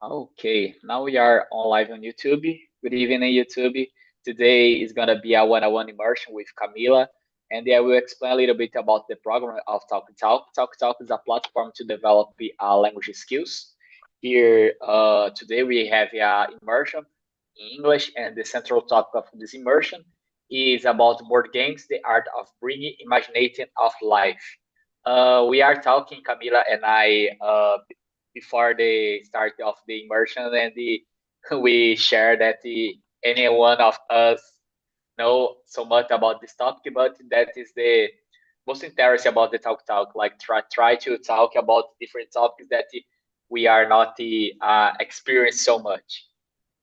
Okay, now we are on live on YouTube. Good evening, YouTube. Today is gonna be a one-on-one immersion with Camila, and I will explain a little bit about the program of Talk Talk. Talk Talk is a platform to develop language skills. Here, today we have immersion in English, and the central topic of this immersion is about board games, the art of bringing imagination of life. We are talking, Camila and I, before the start of the immersion, and we share that any one of us know so much about this topic, but that is the most interesting about the talk, like try to talk about different topics that we are not experienced so much.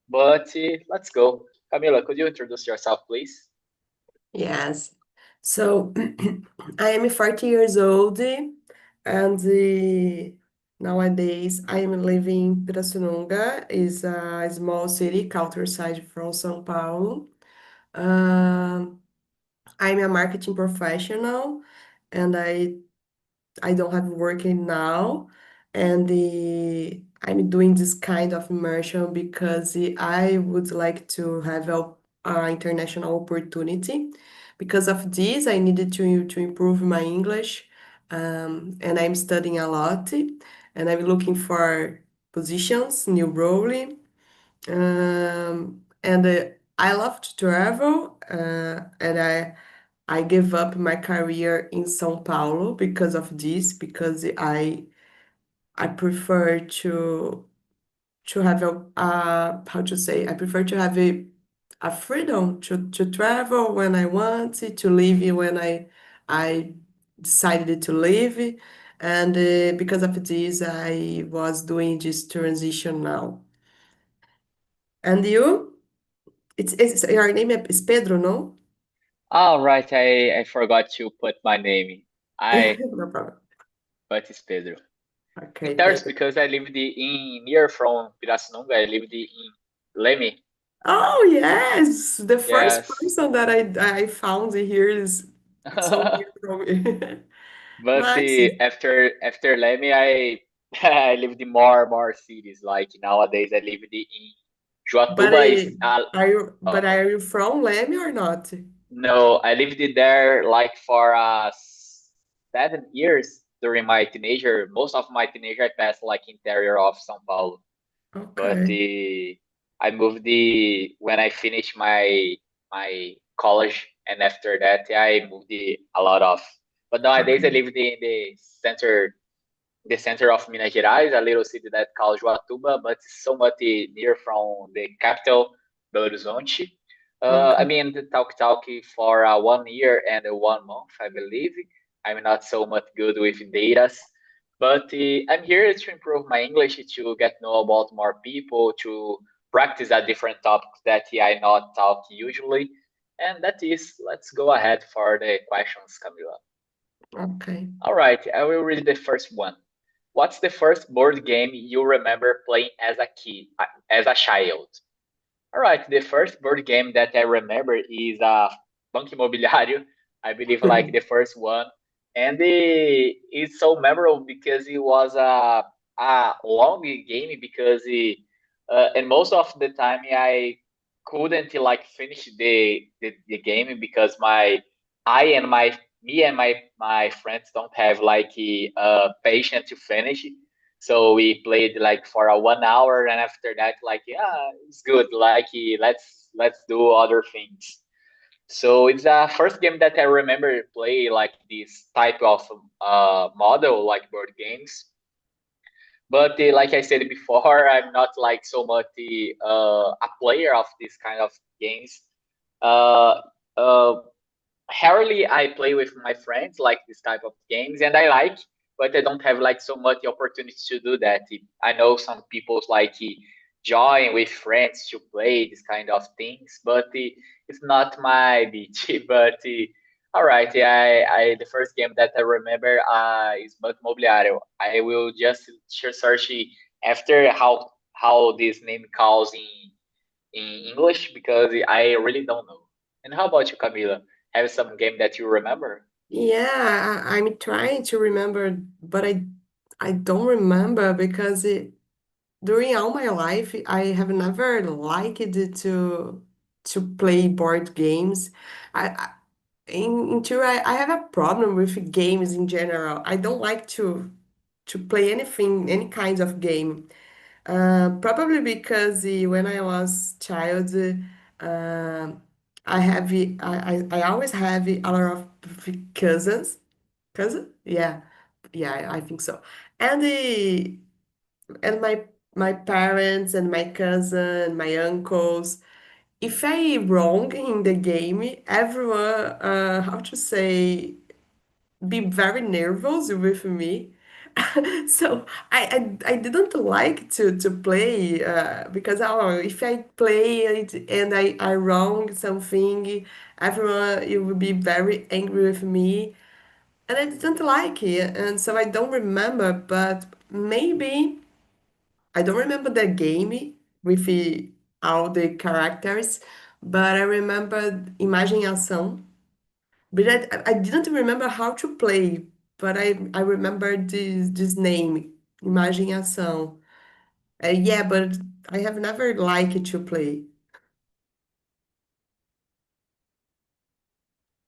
But let's go. Camila, could you introduce yourself, please? Yes. So I am 40 years old and nowadays I am living in Pirassununga, is a small city countryside from São Paulo. Um, I'm a marketing professional and I don't have working now, and I'm doing this kind of immersion because I would like to have a international opportunity. Because of this, I needed to improve my English, and I'm studying a lot, and I'm looking for positions, new role, and I love to travel, and I gave up my career in São Paulo because of this, because I prefer to have how to say, I prefer to have a freedom to travel when I want, to live when I decided to live. And because of this, I was doing this transition now. And you? It's your name is Pedro, no? All right, I forgot to put my name. I No problem. but it's Pedro. Okay, Interesting Pedro. because I lived in near from Pirassununga. I lived in Leme. Oh yes, the first Yes, person that I found here is so near from me. but Nice. after Leme, I I lived in more cities. Like nowadays, I live in But Joatuba. Is are you from Leme or not? no, I lived there like for 7 years during my teenager. Most of my teenager I passed like interior of São Paulo. But Okay. I moved when I finished my college, and after that I moved a lot of. But nowadays I Okay. live in the center of Minas Gerais, a little city that called Joatuba, but it's so much near from the capital, Belo Horizonte. I Okay. mean, the talk for 1 year and 1 month, I believe. I'm not so much good with data, but I'm here to improve my English, to get know about more people, to practice a different topics that I not talk usually. And that is, let's go ahead for the questions, Camila. Okay. All right, I will read the first one. What's the first board game you remember playing as a kid, as a child? All right, the first board game that I remember is Banco Imobiliário. I believe like the first one, and it's so memorable because it was a long game because and most of the time I couldn't like finish the game because I and my me and my friends don't have like patience to finish it. So we played like for a 1 hour, and after that, like yeah, it's good. Like let's do other things. So it's the first game that I remember play like this type of model, like board games. But like I said before, I'm not like so much a player of this kind of games. Uh, uh, Rarely I play with my friends like this type of games, and I like, but I don't have like so much opportunity to do that. I know some people like join with friends to play this kind of things, but it's not my beat. But all right, I the first game that I remember is Banco Imobiliário. I will just search after how this name calls in English because I really don't know. And how about you, Camila? Have some game that you remember? Yeah, I'm trying to remember, but I don't remember because during all my life, I have never liked to play board games. I until I have a problem with games in general. I don't like to play anything, any kinds of game. Probably because when I was child, I always have a lot of cousins. Cousin? Yeah, yeah, I think so. And the and my parents and my cousin, my uncles. If I wrong in the game, everyone, how to say, be very nervous with me. So I didn't like to play because oh, if I play it and I wrong something, everyone it will be very angry with me, and I didn't like it, and so I don't remember. But maybe I don't remember the game with all the characters, but I remember imaginação. But I didn't remember how to play, but I remember this name, imaginação. Yeah, but I have never liked to play.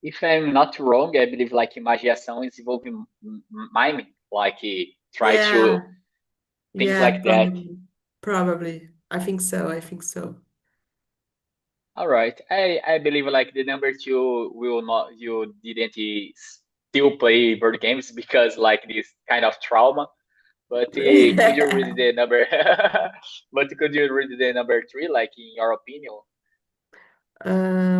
If I'm not wrong, I believe like imaginação is involving miming, like try to Yeah, things yeah, like that. probably. I think so. I think so. All right, I believe like the number two will not you didn't still play board games because like this kind of trauma. But could you read the number? But could you read the number three, like in your opinion?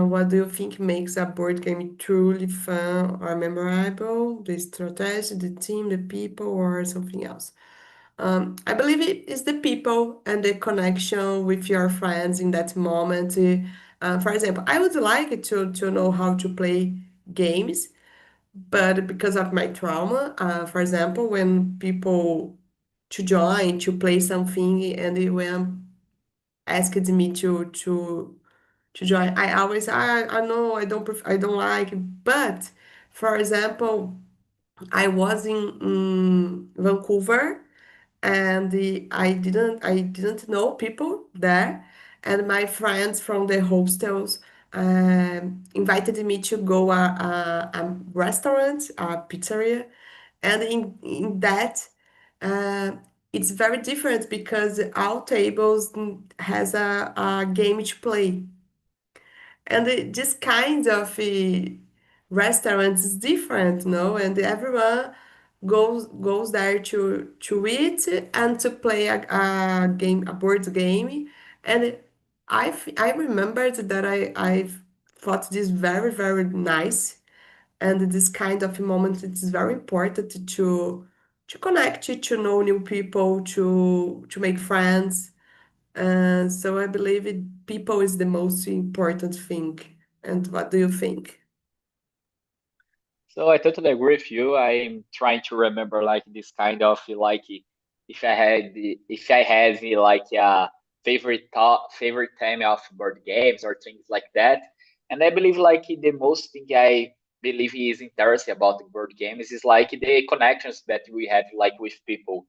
What do you think makes a board game truly fun or memorable? The strategy, the team, the people, or something else? I believe it is the people and the connection with your friends in that moment. For example, I would like to know how to play games, but because of my trauma, for example, when people to join to play something and when asked me to join. I always I know I don't like it. But for example, I was in Vancouver and I didn't know people there, and my friends from the hostels invited me to go a restaurant, a pizzeria, and in that uh, it's very different because all tables has a game to play. And this kind of restaurants is different, no? And everyone goes there to eat and to play a game, a board game. And I remembered that I thought this very nice. And this kind of moment it is very important to connect, to know new people, to make friends. So I believe people is the most important thing. And what do you think? So I totally agree with you. I'm trying to remember like this kind of like if I had like a favorite time of board games or things like that. And I believe like the most thing I believe is interesting about the board games is like the connections that we have like with people.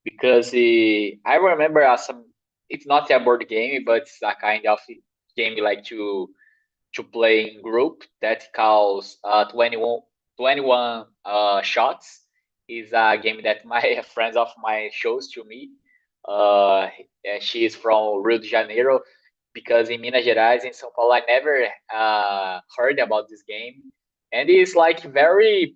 Because I remember some it's not a board game, but it's a kind of game like to play in group that calls 21 shots is a game that my friends of mine shows to me. She is from Rio de Janeiro because in Minas Gerais in São Paulo I never heard about this game, and it's like very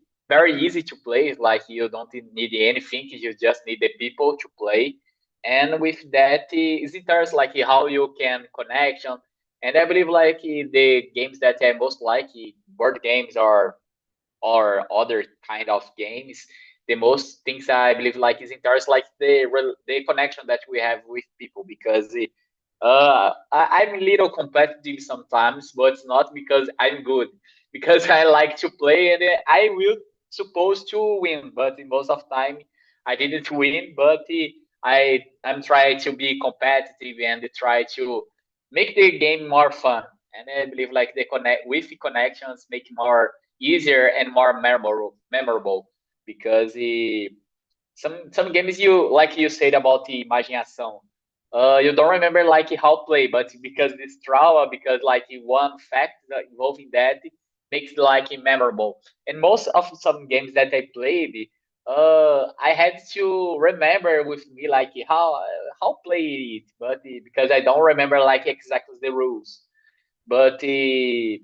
easy to play. Like you don't need anything, you just need the people to play, and with that is interesting like how you can connection. And I believe like the games that I most like, board games or other kind of games, the most things I believe like is interesting like the connection that we have with people because I'm a little competitive sometimes, but it's not because I'm good, because I like to play and I will supposed to win, but in most of time I didn't win, but I'm trying to be competitive and try to make the game more fun. And I believe like the connect with the connections make more easier and more memorable because some games you like you said about the imaginação. You don't remember like how play, but because this trauma, because like one fact that involving that makes like it memorable. And most of some games that I played, I had to remember with me like how play it, but because I don't remember like exactly the rules. But the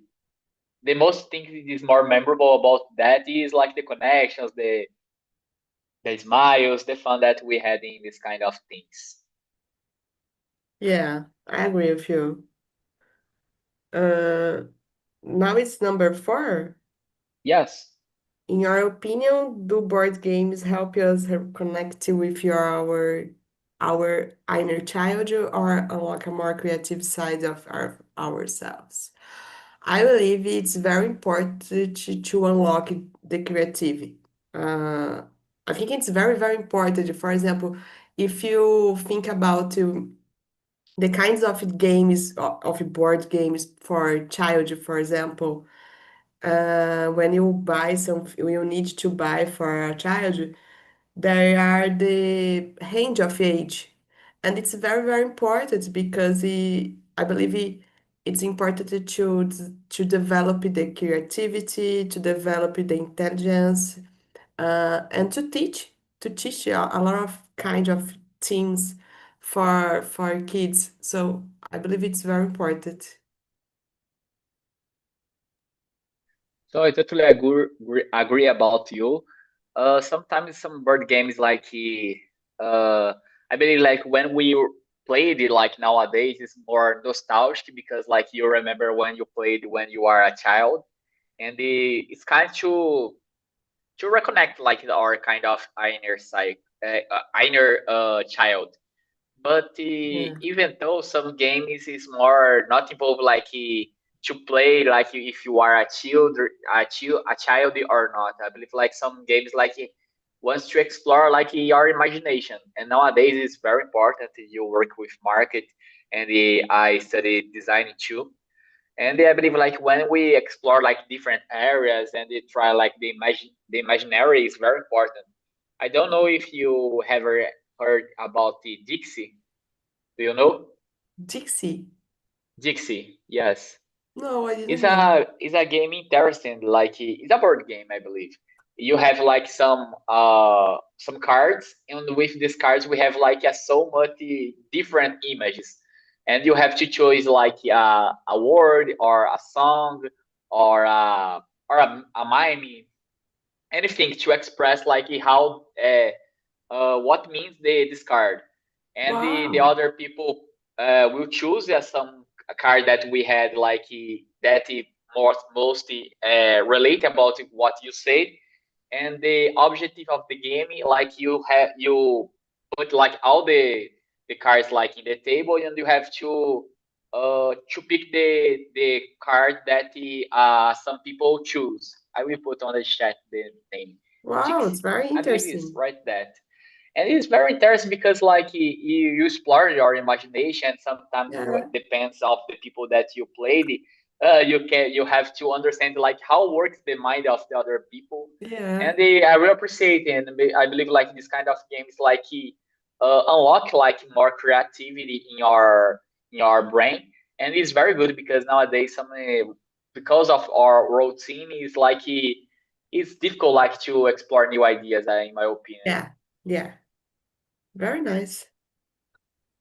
most thing that is more memorable about that is like the connections, the smiles, the fun that we had in this kind of things. Yeah, I agree with you. Uh, Now it's number four. Yes. In your opinion, do board games help us connect with our inner child or unlock a more creative side of ourselves? I believe it's very important to unlock the creativity. Uh, I think it's very, very important. For example, if you think about the kinds of games, of board games for child, for example, when you buy some, you need to buy for a child, there are the range of age. And it's very, very important because I believe it's important to develop the creativity, to develop the intelligence, and to teach a lot of kind of things for kids. So I believe it's very important. So I totally agree about you. Sometimes some board games like I believe like when we played it like nowadays it's more nostalgic because like you remember when you played when you are a child, and it's kind of to reconnect like our kind of inner inner child. But Yeah. even though some games is more not involved like to play like if you are a child or not. I believe like some games like wants to explore like your imagination. And nowadays it's very important that you work with market, and I study design too. And I believe like when we explore like different areas and they try like the imaginary is very important. I don't know if you ever heard about the Dixie. Do you know? Dixie? Dixie, yes. No, I It's didn't know. a game interesting, like it's a board game, I believe. You have like some cards, and with these cards we have like so much different images. And you have to choose like a word or a song or a mime, anything to express like how what means the this card, and the Wow. other people will choose some a card that we had like that mostly relate about what you said, and the objective of the game like you put like all the cards like in the table, and you have to pick the card that some people choose. I will put on the chat the name. Wow, it's Dixie, very I believe it's interesting. right that. And it's very interesting because like you explore your imagination. Sometimes Yeah, depends of the people that you played. You have to understand like how works the mind of the other people. yeah, And I really appreciate it, and I believe like this kind of games like unlock like more creativity in your brain. And it's very good because nowadays some because of our routine is like it's difficult like to explore new ideas, in my opinion. yeah, yeah. Very nice.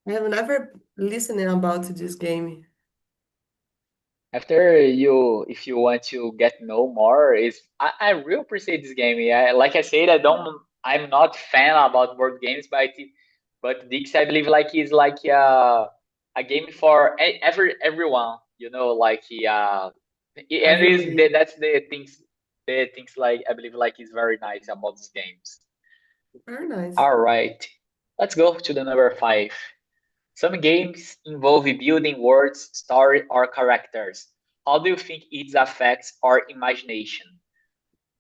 I have never listened about this game. After you, if you want to get know more, is I really appreciate this game. Yeah, like I said, I'm not fan about board games, but Dix I believe like is like a game for everyone. You know, like and is Everybody. that's the things like I believe like is very nice about these games. Very nice. All right, let's go to the number five. Some games involve building words, story, or characters. How do you think it affects our imagination?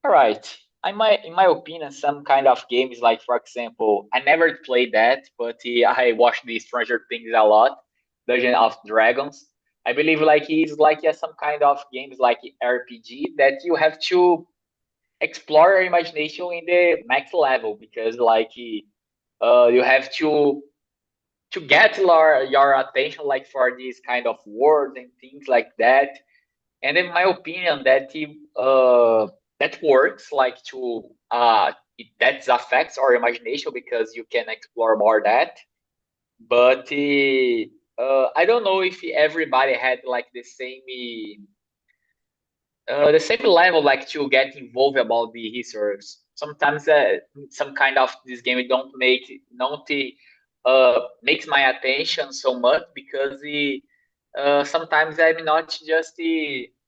All right. In my opinion, some kind of games, like for example, I never played that, but I watched the Stranger Things a lot, Dungeon of Dragons. I believe like it's like some kind of games like RPG that you have to explore your imagination in the max level, because like you have to get your attention like for these kind of words and things like that. And in my opinion, that works like to that affects our imagination because you can explore more that. But I don't know if everybody had like the same level like to get involved about the histories. Sometimes some kind of this game don't makes my attention so much because sometimes I'm not just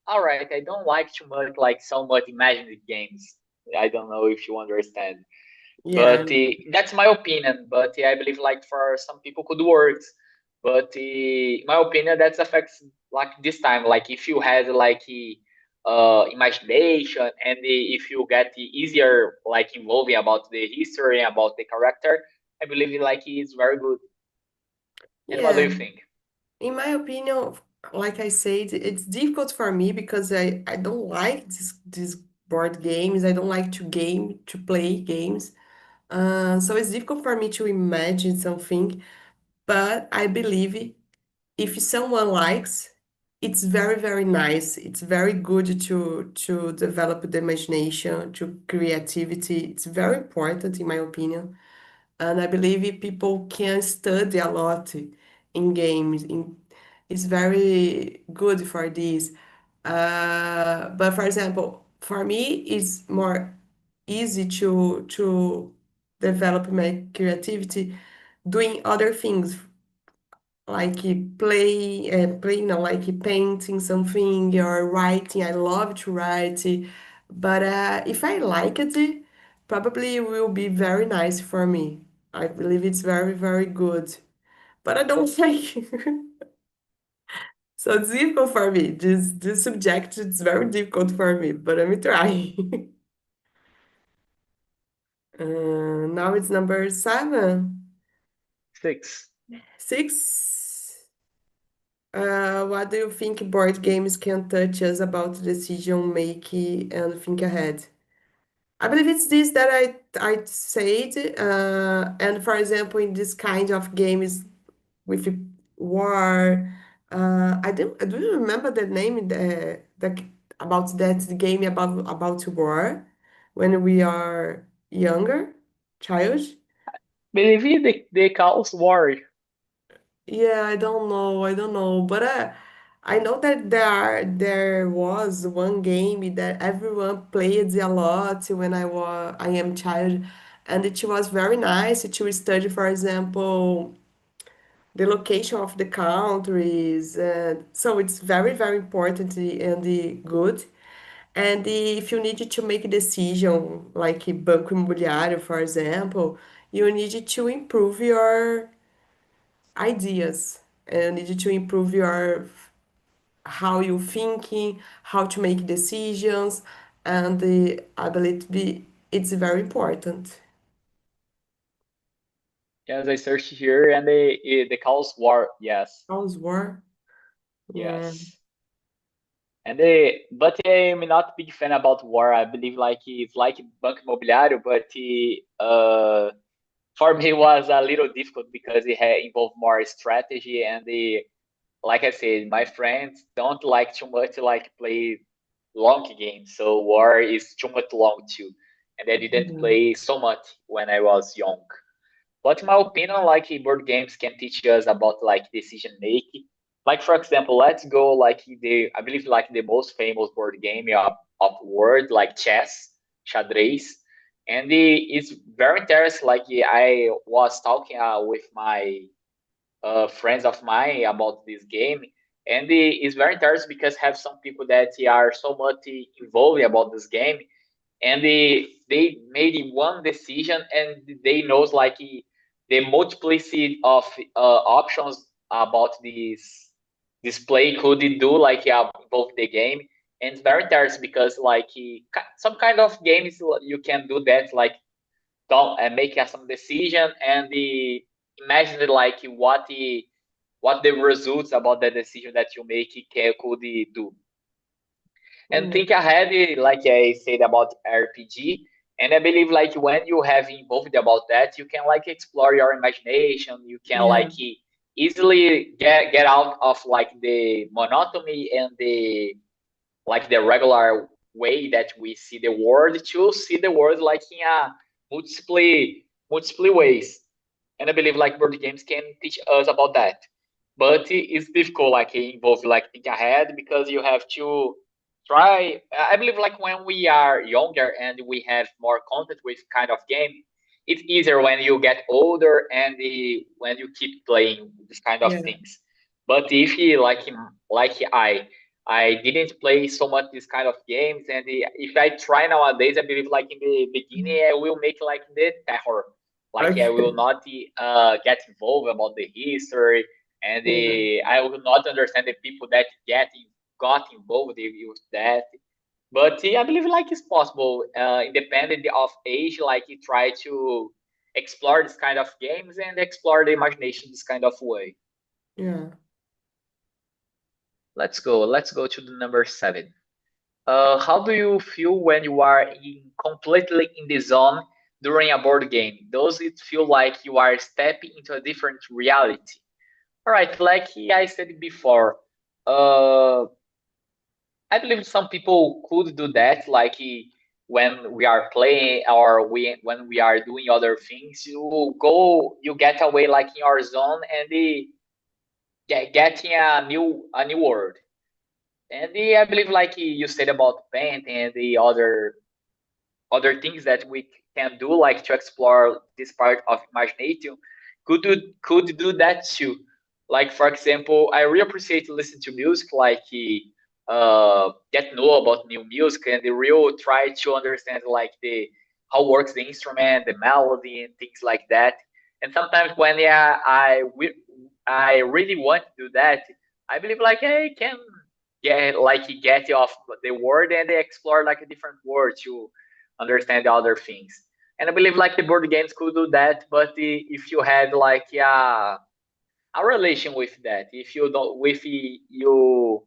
all right. I don't like too much like so much imaginary games. I don't know if you understand, Yeah, but that's my opinion. But I believe like for some people could work, but in my opinion that affects like this time. Like if you had like imagination and if you get easier like involving about the history and about the character, I believe like it's very good. And what do yeah. you think? In my opinion, like I said, it's difficult for me because I don't like these board games. I don't like to play games. So it's difficult for me to imagine something, but I believe if someone likes, it's very, very nice. It's very good to develop the imagination, to creativity. It's very important, in my opinion. And I believe people can study a lot in games. It's very good for this. But for example, for me, it's more easy to develop my creativity doing other things like playing, no, like painting something or writing. I love to write, but if I like it, probably it will be very nice for me. I believe it's very, very good, but I don't like. So it's difficult for me. This subject is very difficult for me, but I'm trying. Now it's number 7. 6. 6. What do you think board games can touch us about decision making and think ahead? I believe it's this that I said, and for example, in this kind of games with war, I do you remember the name about that game about war when we are younger, child. Believe the Chaos War. Yeah, I don't know, but I know that there was one game that everyone played a lot when I am child, and it was very nice to study, for example, the location of the countries, so it's very, very important and good. And if you need to make a decision, like Banco Imobiliário, for example, you need to improve your ideas and need to improve your how you thinking, how to make decisions, and I believe it's very important. Yes, I searched here and the Chaos War. Yes, How's war? Yeah. yes. And but I'm not big fan about war. I believe like it's like Banco Imobiliário, but for me was a little difficult because it had involved more strategy and like I said, my friends don't like too much to like play long games, so war is too much long too, and I didn't Yeah. play so much when I was young. But in my opinion, like board games can teach us about like decision making. Like for example, let's go like the I believe like the most famous board game of world like chess, xadrez, and it's very interesting. Like I was talking with my friends of mine about this game, and it's very interesting because have some people that are so much involved about this game, and they made one decision and they knows like the multiplicity of options about this play could it do like both the game, and it's very interesting because like some kind of games you can do that like don't make some decision and imagine like what the results about the decision that you make could do. And Yeah. think ahead, like I said about RPG, and I believe like when you have involved about that, you can like explore your imagination. You can Yeah. like easily get out of like the monotony and the regular way that we see the world to see the world like in a multiple multiple ways. And I believe like board games can teach us about that. But it's difficult like involve like think ahead because you have to try. I believe like when we are younger and we have more content with kind of game, it's easier when you get older and when you keep playing this kind of Yeah. things. But if you like I didn't play so much this kind of games, and if I try nowadays, I believe like in the beginning I will make like the terror, like I will Okay. not get involved about the history, and Yeah. I will not understand the people that got involved with that. But I believe like it's possible, independent of age, like you try to explore this kind of games and explore the imagination this kind of way. Yeah. Let's go. Let's go to the number 7. How do you feel when you are completely in the zone during a board game? Does it feel like you are stepping into a different reality? All right, like I said before, uh, I believe some people could do that, like when we are playing or when we are doing other things, you get away like in your zone and getting a new world. And I believe like you said about paint and the other things that we can do, like to explore this part of imagination, could do that too. Like for example, I really appreciate listening to music, like get to know about new music and the real try to understand like the how works the instrument, the melody, and things like that. And sometimes when I really want to do that, I believe like I can get off the word and explore like a different world to understand the other things. And I believe like the board games could do that, but if you had like a relation with that, if you don't, if you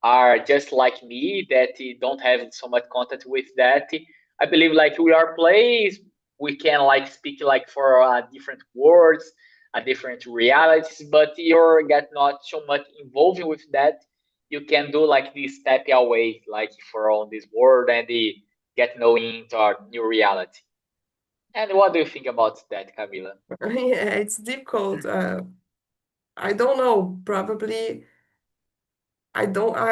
are just like me that don't have so much contact with that, I believe like we are plays, we can like speak like for different words, different realities, but you're get not so much involved with that. You can do like this step away, like for on this world and get knowing into our new reality. And what do you think about that, Camila? Yeah, it's difficult. I don't know. Probably I don't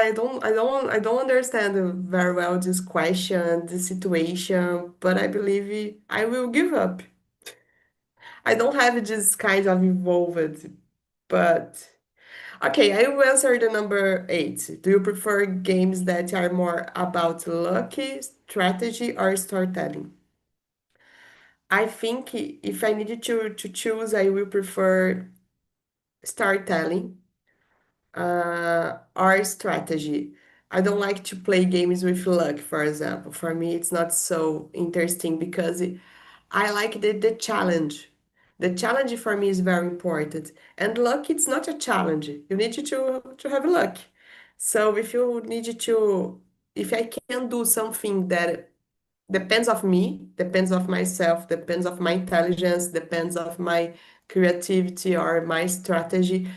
understand very well this question, this situation, but I believe I will give up. I don't have this kind of involved, but okay, I will answer the number 8. Do you prefer games that are more about lucky, strategy, or storytelling? I think if I needed to choose, I will prefer storytelling or strategy. I don't like to play games with luck, for example. For me, it's not so interesting because I like the challenge. The challenge for me is very important. And luck, it's not a challenge. You need to have luck. So if you need to, if I can do something that depends of me, depends of myself, depends of my intelligence, depends of my creativity or my strategy.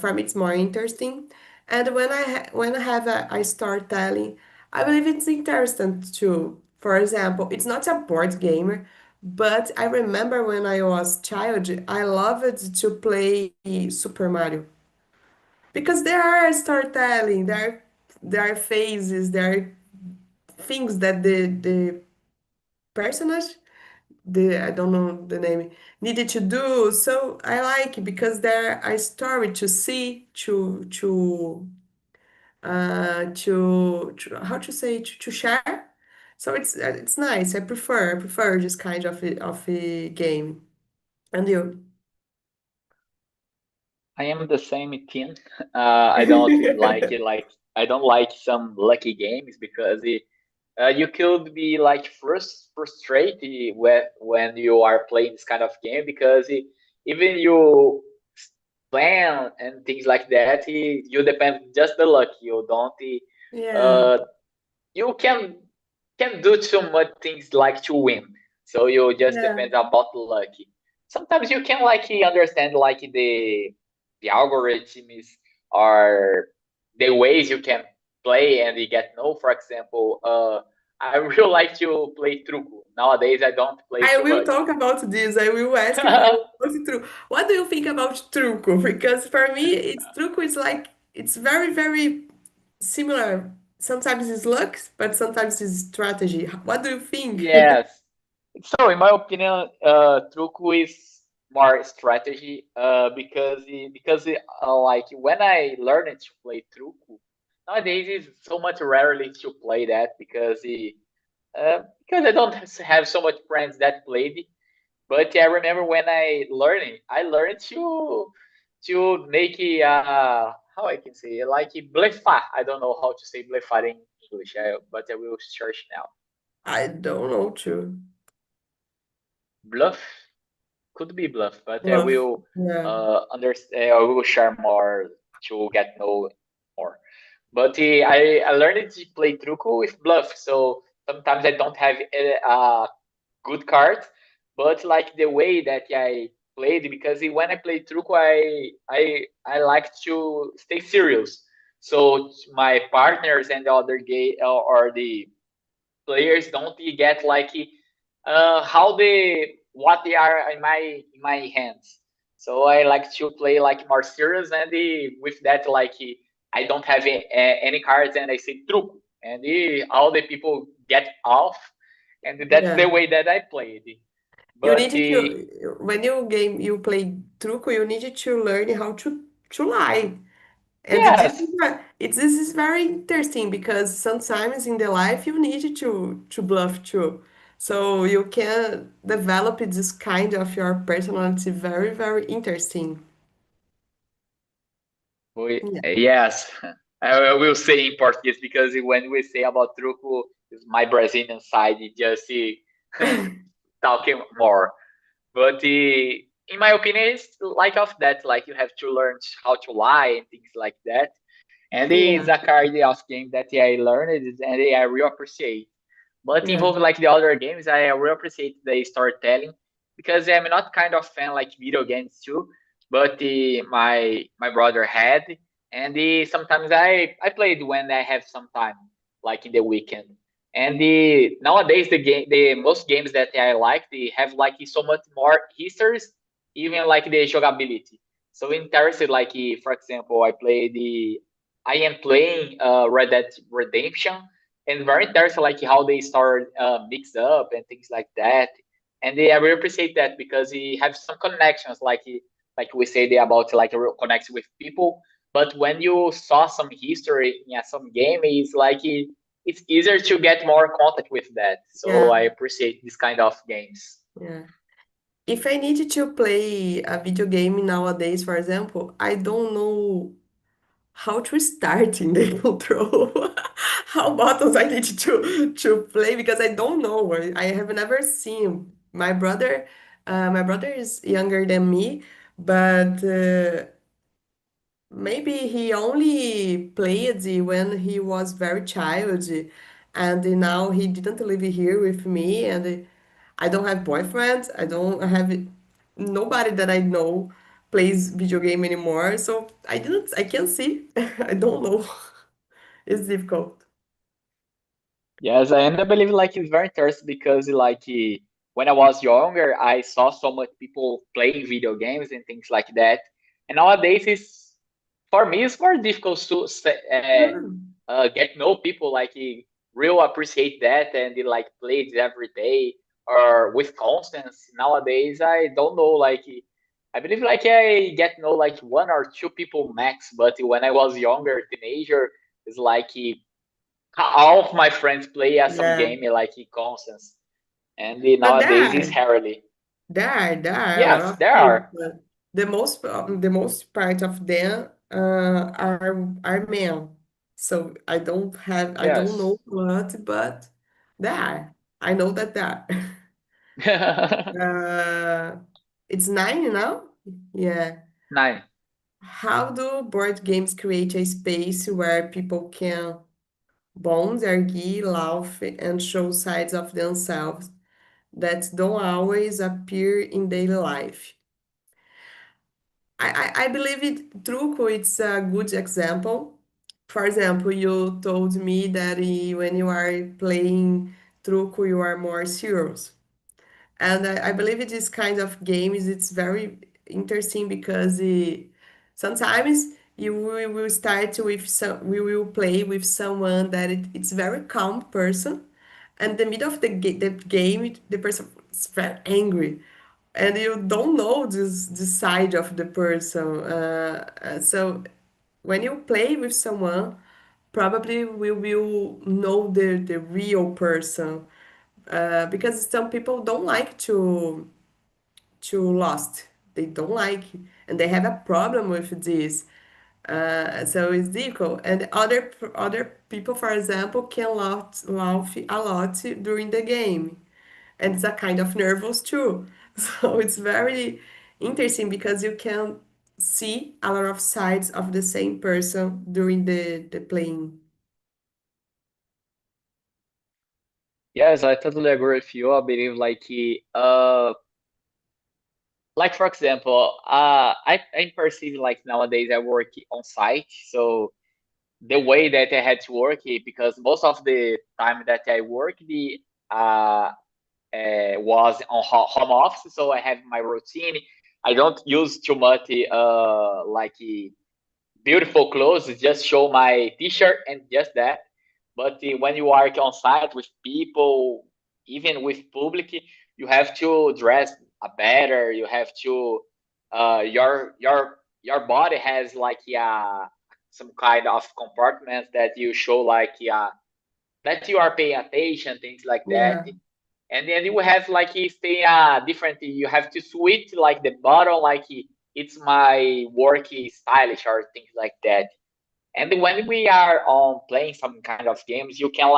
For me, it's more interesting. And when I have a storytelling, I believe it's interesting too. For example, it's not a board game, but I remember when I was child, I loved to play Super Mario because there are storytelling, there are phases, there are things that the personage the I don't know the name needed to do. So I like it because there a story to see to how to say to share. So it's nice. I prefer this kind of a game. And you? I am the same team. I don't like it. Like I don't like some lucky games because you could be like frustrated when you are playing this kind of game because even you plan and things like that, you depend just the luck. You don't Yeah, uh, you can do too much things like to win. So you just Yeah. depend about luck. Sometimes you can like understand like the algorithms or the ways you can play and you get no. For example, I really like to play truco. Nowadays I don't play I too will much. talk about this. I will ask for you about truco. What do you think about truco? Because for me, it's truco is like it's very, very similar. Sometimes it's luck, but sometimes it's strategy. What do you think? Yes. So, in my opinion, truco is more strategy like when I learned to play truco, nowadays it's so much rarely to play that because I don't have so much friends that played. But I remember when I learned to make it, how I can say it, like blefar. I don't know how to say blefar in English, but I will search now. I don't know too. Bluff. Could be bluff, but I Bluff. will Yeah. understand. I will share more to get know more. But I learned to play truco with bluff, so sometimes I don't have a good card, but like the way that I played, because when I play truco, I like to stay serious. So my partners and the other gay or the players don't get like how the what they are in my hands. So I like to play like more serious, and with that like I don't have any cards, and I say truco, and all the people get off, and that's the Yeah. way that I played. You But need to when you play truco, you need to learn how to lie. And yes, this is very interesting because sometimes in the life you need to bluff too. So you can develop this kind of your personality very, very interesting. Yeah. yes, I will say in Portuguese because when we say about truco, it's my Brazilian side just talking more. But in my opinion, it's like of that. Like you have to learn how to lie and things like that. And it's Yeah. a kind of game that I learned and I really appreciate. But Yeah. involving like the other games, I really appreciate the storytelling because I'm not kind of fan like video games too. But my brother had, and sometimes I played when I have some time, like in the weekend. And nowadays the most games that I like they have like so much more histories, even like the jogability. So interested like for example, I am playing Red Dead Redemption, and very interesting like how they start mixed up and things like that. And I really appreciate that because he have some connections like we say they about like connects with people. But when you saw some history in some game, it's like it's easier to get more contact with that. So Yeah. I appreciate this kind of games. Yeah. If I need to play a video game nowadays, for example, I don't know how to start in the control, how buttons I need to play because I don't know. I have never seen my brother is younger than me, but maybe he only played when he was very child, and now he didn't live here with me, and I don't have boyfriends. I don't have nobody that I know plays video game anymore. So I can't see. I don't know. It's difficult. Yes, and I believe like it's very interesting because like when I was younger, I saw so much people playing video games and things like that. And nowadays, it's for me it's more difficult to Yeah. get know people like real appreciate that and they like play it every day or with constance. Nowadays, I don't know like I believe like I get know like one or two people max. But when I was younger, teenager, it's like all of my friends play some Yeah. game like Constance, and But nowadays it's rarely. there are a lot Yes, of there games, are. but the most part of them are men. So I don't Yes. know what, but there are. I know that there are. It's nine now? Yeah. Nine. How do board games create a space where people can Bonds argue, laugh, and show sides of themselves that don't always appear in daily life. I believe truco it's a good example. For example, you told me that when you are playing truco, you are more serious. And I believe it is kind of games, it's very interesting because sometimes will start with we will play with someone that it's very calm person, and the middle of the game, the person is very angry, and you don't know this side of the person. So when you play with someone, probably we will know the real person, because some people don't like to lost. They don't like, and they have a problem with this. So it's difficult. And other people, for example, can laugh a lot during the game, and it's a kind of nervous too. So it's very interesting because you can see a lot of sides of the same person during the playing. Yes, I totally agree with you. I believe like for example, I perceive like nowadays I work on site, so the way that I had to work it, because most of the time that I work uh, was on home office, so I have my routine. I don't use too much beautiful clothes, just show my t-shirt and just that. But when you work on site with people, even with public, you have to dress better. You have to your body has some kind of compartments that you show that you are paying attention, things like that. Yeah, And then you have stay different. You have to switch like the bottom, it's my work stylish or things like that. And when we are on playing some kind of games, you can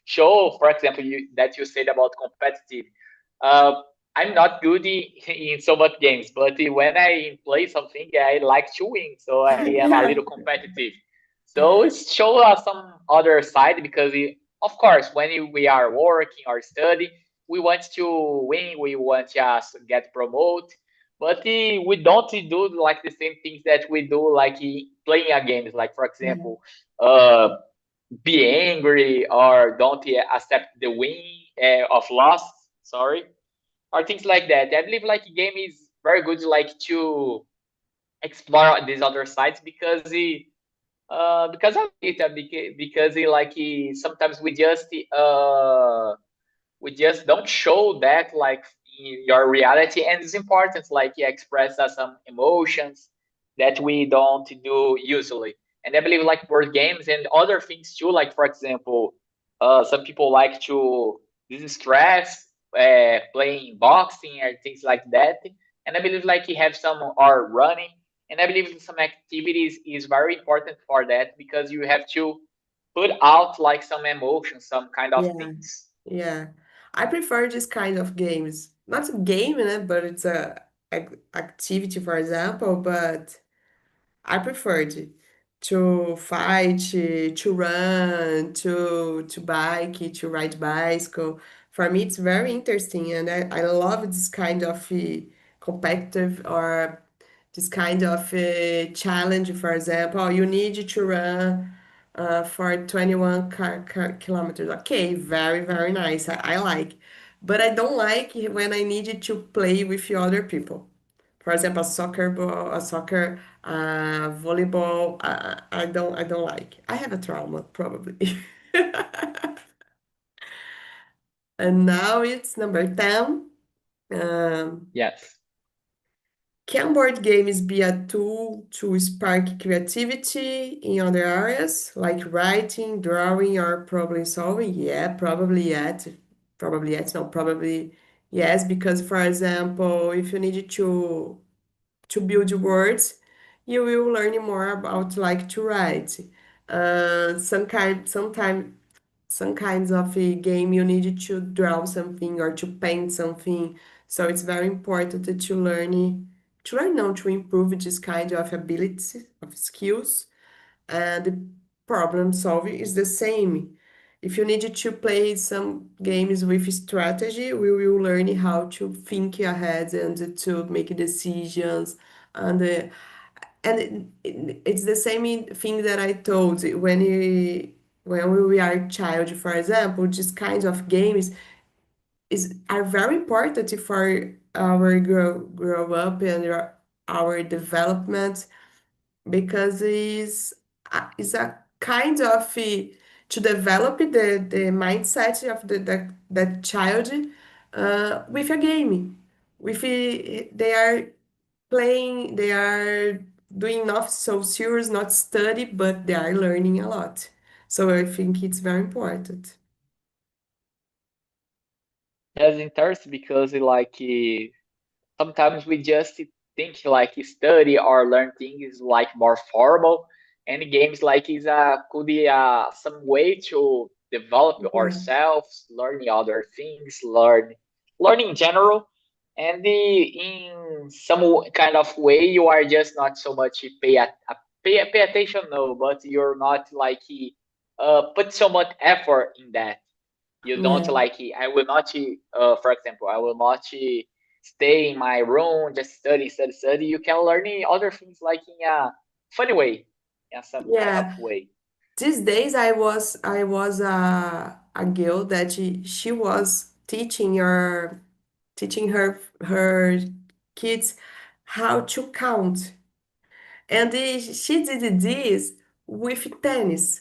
show, for example, that you said about competitive. Uh, I'm not good in so much games, but when I play something, I like to win, so I am a yeah, little competitive. So it shows some other side because, of course, when we are working or studying, we want to win, we want to get promoted, but we don't do like the same things that we do playing a game. Like for yeah, example, uh, be angry or don't accept the win of loss. Sorry, or things like that. I believe like game is very good to explore these other sides because of it because sometimes we just don't show that in your reality, and it's important express some emotions that we don't do usually. And I believe like board games and other things too, like for example, some people like to distress playing boxing or things like that. And I believe like you have some or running, and I believe some activities is very important for that because you have to put out like some emotions, some kind of yeah, things. yeah. I prefer this kind of games. Not a game, but it's activity, for example, but I preferred to fight, to run, to bike, to ride bicycle. For me, it's very interesting, and I love this kind of competitive or this kind of challenge. For example, oh, you need to run for 21 kilometers. Okay, very nice. I like, but I don't like when I need to play with other people. For example, a soccer, volleyball. I don't like. I have a trauma probably. And now it's number 10. Um, Yes. can board games be a tool to spark creativity in other areas like writing, drawing, or problem solving? Yeah, probably yes. Probably yes. No, probably yes. Because, for example, if you need to build words, you will learn more about like to write. Some kinds of a game you need to draw something or to paint something. So it's very important to learn now to improve this kind of abilities of skills. And problem solving is the same. If you need to play some games with strategy, we will learn how to think ahead and to make decisions. And it's the same thing that I told you when we are child, for example, these kinds of games are very important for our grow up and our development because is a kind of to develop the mindset of that child with a game. They are playing, they are doing not so serious, not study, but they are learning a lot. So I think it's very important. That's interesting because sometimes we just think like study or learn things like more formal, and games like is could be some way to develop Yeah. ourselves, learning other things, learning in general, and in some kind of way you are just not so much pay attention, no, but you're not put so much effort in that. You don't Yeah. I will not for example, I will not stay in my room just study. You can learn other things like in a funny way, in some kind of Yeah. way. These days I was a girl that she was teaching her kids how to count. And she did this with tennis.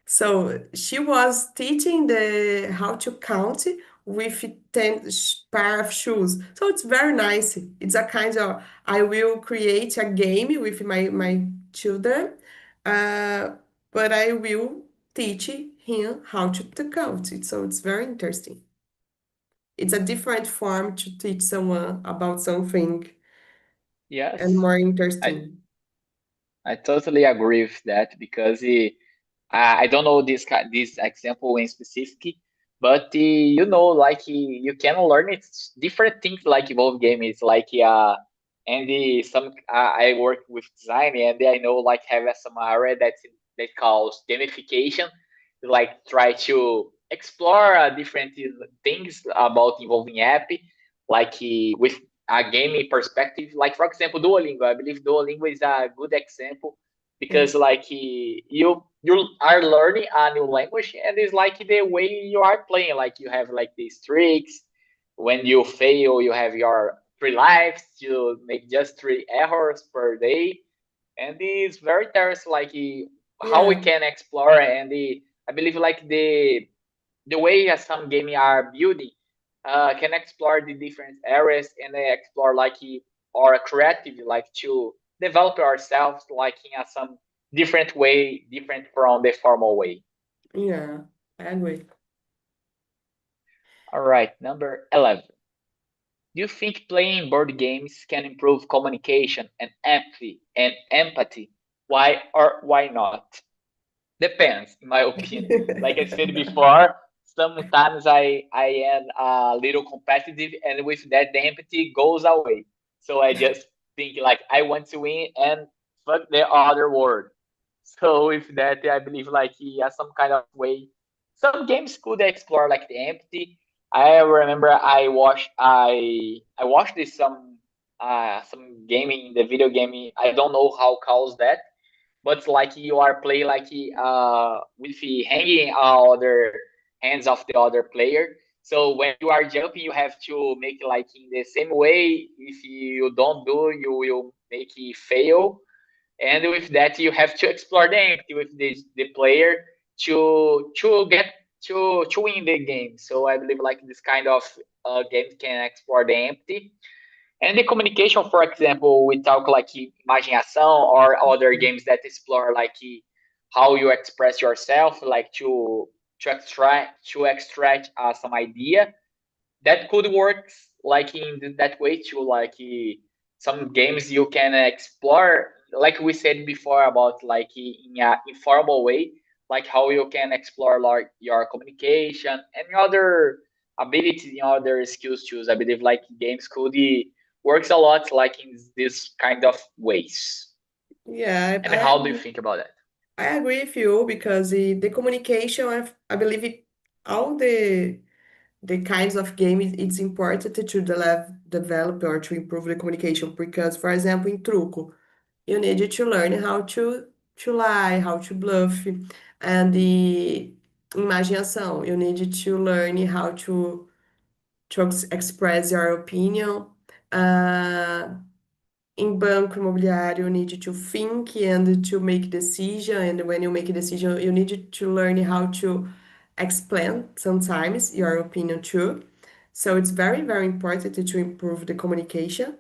So she was teaching the how to count with 10 pair of shoes. So it's very nice. It's a kind of I will create a game with my children, uh, but I will teach him how to count it. So it's very interesting. It's a different form to teach someone about something and Yes, more i interesting. I totally agree with that because I don't know this example in specific, but you can learn it different things like evolve game is and some I work with design, and I know like have some area that calls gamification, like try to explore different things about involving app, with a gaming perspective. Like for example, Duolingo. I believe Duolingo is a good example because Yes. you are learning a new language, and it's like the way you are playing, like you have like these tricks. When you fail you have your 3 lives, you make just 3 errors per day, and it's very interesting how we Yeah. can explore. And I believe like the way some gaming are building can explore the different areas, and they explore our creativity, like to develop ourselves like in some different way, different from the formal way. Yeah. I agree. All right, number 11. Do you think playing board games can improve communication and empathy? Why or why not? Depends, in my opinion. Like I said before, sometimes I am a little competitive, and with that, the empathy goes away. So I just think like I want to win and fuck the other world. So with that, I believe like some kind of way, some games could explore like the empathy. I remember I watched this some gaming, the video gaming. I don't know how calls that, but like you are playing with the hanging other hands of the other player. So when you are jumping, you have to make like in the same way. If you don't do, you will make it fail. And with that, you have to explore the empty with the player to get to win the game. So I believe like this kind of game can explore the empty. And the communication, for example, we talk like Imaginação or other games that explore how you express yourself, like to extract some idea that could work like in that way too. Some games you can explore, like we said before about in a informal way, like how you can explore like your communication and your other abilities and other skills too. I believe like games could works a lot like in this kind of ways. Yeah, And I how do you agree. think about that? I agree with you because the communication, I believe all the kinds of games, it's important to develop or to improve the communication. Because, for example, in truco, you need to learn how to lie, how to bluff, and the imaginação, you need to learn how to express your opinion. Uh, in banco imobiliário, you need to think and to make decision. And when you make a decision, you need to learn how to explain sometimes your opinion too. So it's very, very important to improve the communication.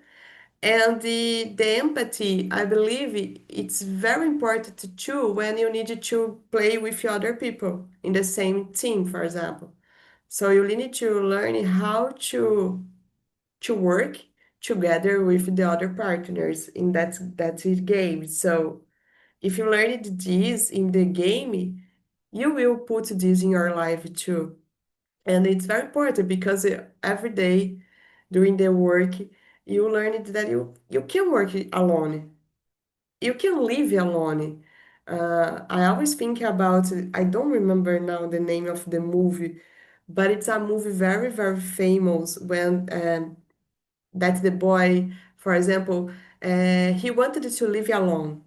And the empathy, I believe it's very important too when you need to play with other people in the same team, for example. So you need to learn how to work together with the other partners in that game. So if you learned this in the game, you will put this in your life too. And it's very important because every day during the work, you learn that you can work alone. You can live alone. I always think about, I don't remember now the name of the movie, but it's a movie very, very famous when that the boy, for example, he wanted to live alone.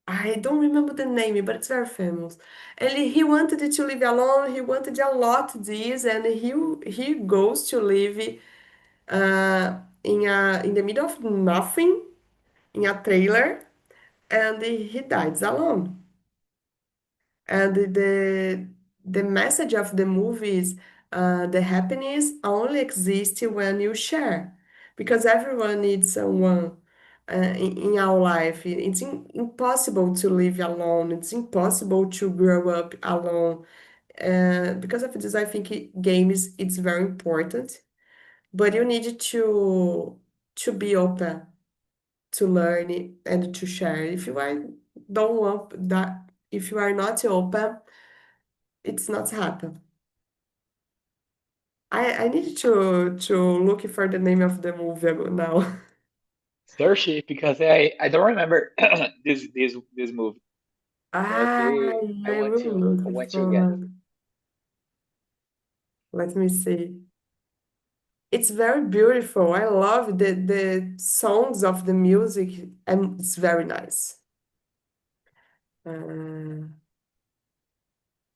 I don't remember the name, but it's very famous. And he wanted to live alone. He wanted a lot this, and he goes to live in the middle of nothing in a trailer, and he dies alone. And the message of the movie is the happiness only exists when you share, because everyone needs someone in our life. It's impossible to live alone. It's impossible to grow up alone. Because of this, I think games it's very important, but you need to be open to learn it and to share. If you are don't want that, if you are not open, it's not happen. I need to look for the name of the movie now. Search it because I don't remember this movie, but Ah, I I want will to I look want to get it. for. Let me see. It's very beautiful. I love the songs of the music, and it's very nice. Uh,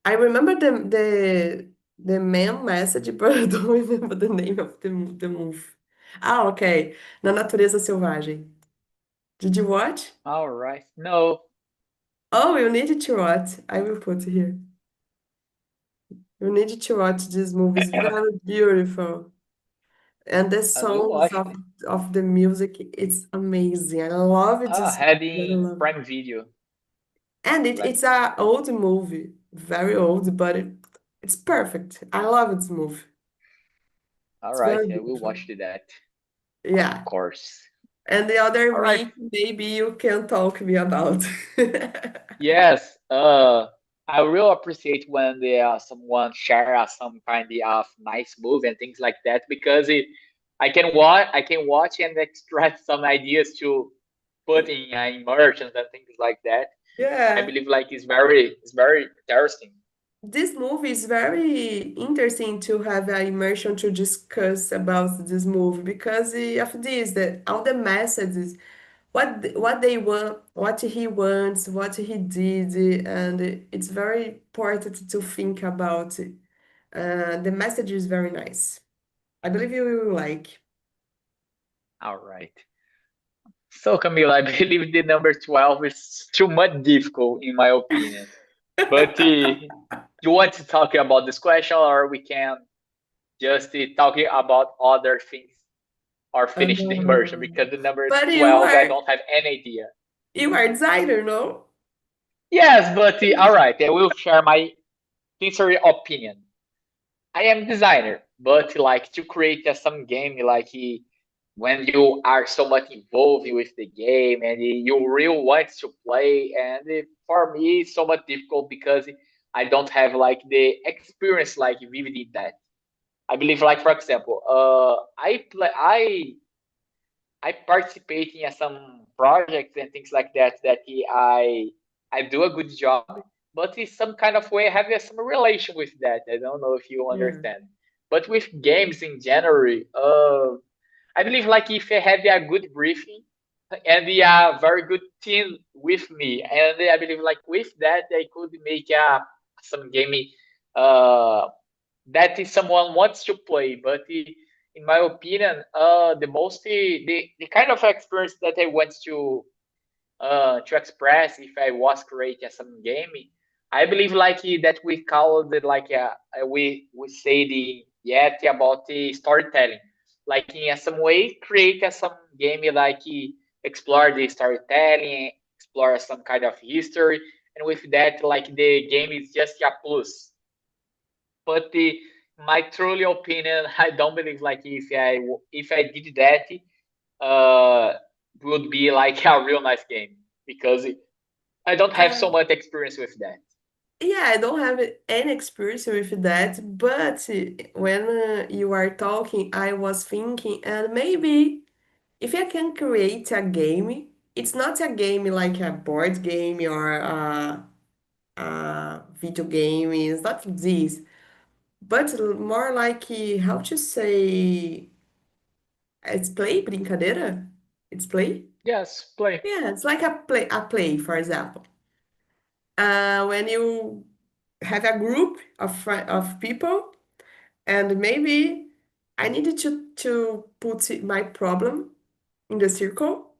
I remember the main message, but I don't remember the name of the movie. Ah, ok. Na Natureza Selvagem. Did you watch? All right. No, Oh, you need to watch. I will put here. You need to watch this movie. It's very beautiful. And the I will songs watch it. of the music, it's amazing. I love it. Ah, It's had very in love. Prime Video. And Let it's me see. a old movie, very old, but it's perfect. I love this movie. All It's right, very I will beautiful. watch that. Of Yeah. course. And the other All right. week, maybe you can talk me about. Yes. I will appreciate when someone share some kind of nice movie and things like that because I can watch and extract some ideas to put in immersions and things like that. I Yeah. believe like it's very interesting. This movie is very interesting to have an immersion to discuss about this movie because of this, that all the messages, what they want, what he wants, what he did, and it's very important to think about it. The message is very nice. I believe you will like. All right. So Camila, I believe the number 12 is too much difficult in my opinion. But you want to talk about this question, or we can just talking about other things or finish the immersion Uh, because the number but 12 I don't have any idea. you are designer, no? Yes, but all right, I will share my sincere opinion. I am designer, but like to create some game like when you are so much involved with the game and you really want to play, and for me it's so much difficult because I don't have like the experience like vivid in that. I believe like for example, I participate in some projects and things like that that I I do a good job, but in some kind of way I have some relation with that. I don't know if you Yeah. understand. But with games in general, I believe like if I have a good briefing and a very good team with me, and I believe like with that I could make some game uh, that is someone wants to play. But in my opinion, the kind of experience that I want to express if I was creating some game. I believe like that we call it like we say the yet about the storytelling. Like in some way, create some game like explore the storytelling, explore some kind of history, and with that, like the game is just a plus. But my truly opinion, I don't believe like if I did that, uh, would be like a real nice game because I don't have so Uh, much experience with that. yeah, I don't have any experience with that, but when you are talking, I was thinking, and maybe if I can create a game, it's not a game like a board game or a video game, it's not this, but more like, how to say, it's play, brincadeira? It's play? Yes, play. Yeah, it's like a play, for example. When you have a group of people, and maybe I needed to put my problem in the circle,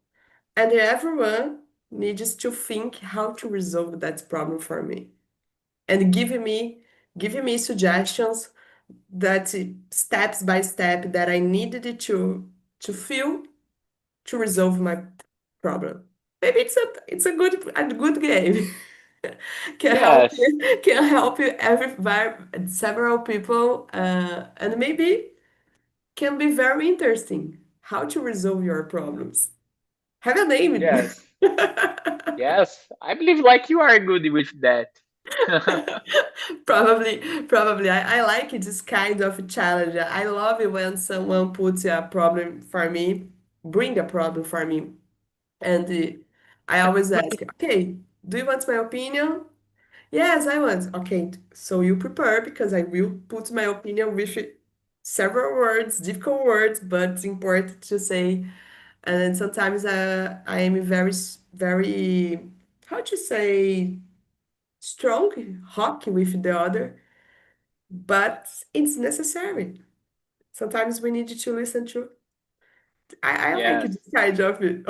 and everyone needs to think how to resolve that problem for me, and giving me suggestions that steps by step that I needed to feel to resolve my problem. Maybe it's a good game. Can help Yes, can help you several people, and maybe can be very interesting how to resolve your problems. Have a name. yes, yes. I believe like you are good with that. Probably. I like this kind of challenge. I love it when someone puts a problem for me, bring a problem for me, and I always ask, okay, do you want my opinion? Yes, I want. Okay, so you prepare because I will put my opinion with several words, difficult words, but it's important to say. And sometimes I am very, how to say, strong, hawk with the other, but it's necessary. Sometimes we need to listen to. I like Yes. this kind of game.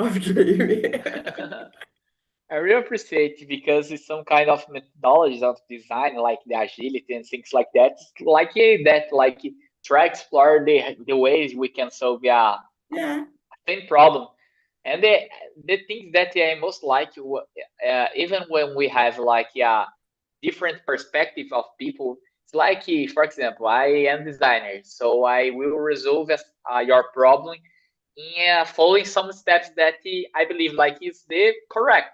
I really appreciate it because it's some kind of methodologies of design, like the agility and things like that. It's like that, like try explore the ways we can solve Yeah, same problem. And the things that I most like, even when we have like different perspective of people, it's like, for example, I am designer, so I will resolve your problem in following some steps that I believe like is the correct.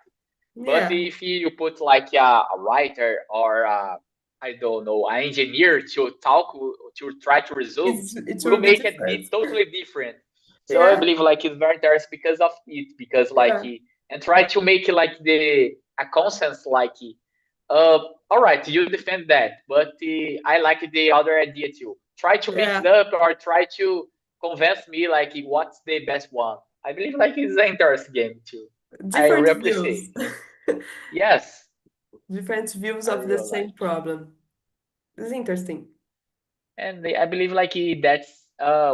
But yeah. if you put like a writer or I don't know, an engineer to talk to try to resolve, It will will be make it different. totally different. So I Yeah, believe like it's very interesting because of it, because like yeah, and try to make like the a consensus like uh all right, you defend that, but I like the other idea too. Try to mix it yeah. up or try to convince me like what's the best one. I believe like it's an interesting game too. I Different really appreciate. views. Yes, Different views I of the really same like. problem. It's interesting. And I believe like that's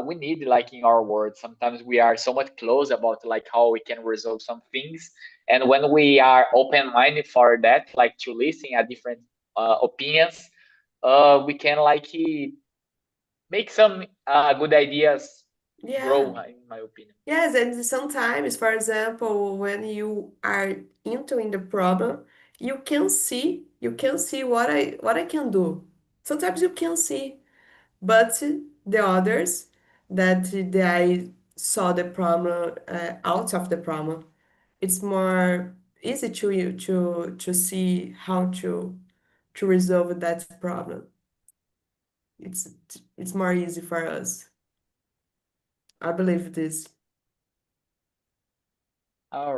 we need like in our world. Sometimes we are so much close about like how we can resolve some things, and when we are open minded for that, like to listen at different opinions, we can like make some good ideas Yeah. grow. In my opinion. Yes, and sometimes, for example, when you are entering the problem, you can see what I can do. Sometimes you can see, but the others that I saw the problem out of the problem, it's more easy to you to see how to resolve that problem. It's it's more easy for us. I believe this. All